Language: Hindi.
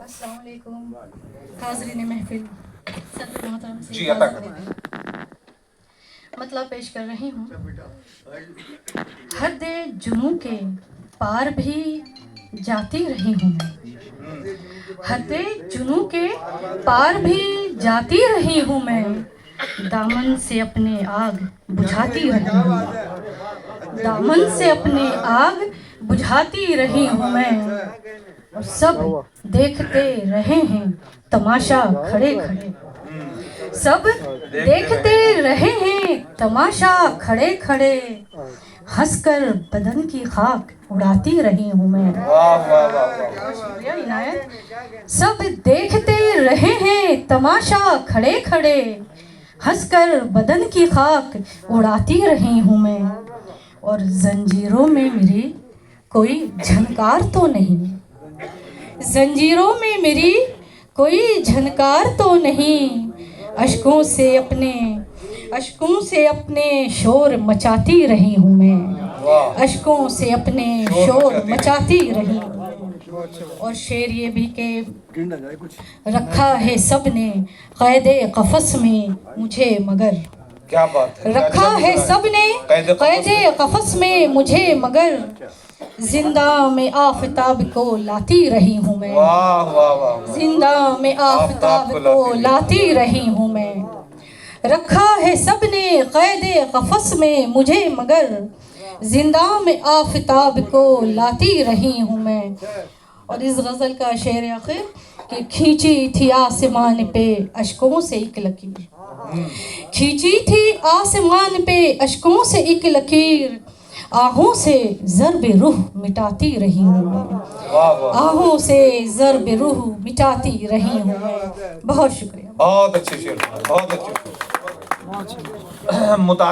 अस्सलाम वालेकुम हाज़रीन महफिल सदर मोहतरम से जी, अता करें। मतलब पेश कर रही हूँ। हद जुनू के पार भी जाती रही हूँ मैं, हद जुनू के पार भी जाती रही हूँ मैं, दामन से अपने आग बुझाती रही हूँ, दामन से अपने आग बुझाती रही हूँ मैं। और सब देखते रहे हैं तमाशा खड़े खड़े, सब देखते रहे हैं तमाशा खड़े खड़े, हंसकर बदन की खाक उड़ाती रही हूँ मैं। वाह वाह वाह। शुक्रिया इनायत। सब देखते रहे हैं तमाशा खड़े खड़े, हंसकर बदन की खाक उड़ाती रही हूँ मैं। और जंजीरों में मेरी कोई झनकार तो नहीं, जंजीरों में मेरी कोई झनकार तो नहीं, अश्कों से अपने शोर मचाती रही हूँ मैं, अश्कों से अपने शोर मचाती रही हूँ मैं। और शेर ये भी के रखा है सबने क़ैदे क़फ़स में मुझे मगर, क्या बात है, रखा है सबने क़ैदे क़फ़स में मुझे मगर, जिंदा में आफताब को लाती रही हूँ मैं, वाह वाह वाह। जिंदा में आफताब को लाती रही हूँ मैं। रखा है सबने क़ैदे क़फ़स में मुझे मगर, जिंदा में आफताब को लाती रही हूँ मैं। और इस गज़ल का शेर आखिर कि खींची थी आसमान पे अश्कों से एक लकीर, खींची थी आसमान पे अश्कों से एक लकीर, आहों से ज़र्ब रूह मिटाती रही हूँ मैं, आहों से ज़र्ब रूह मिटाती रही हूँ मैं। बहुत शुक्रिया। बहुत अच्छे शेर, बहुत अच्छे।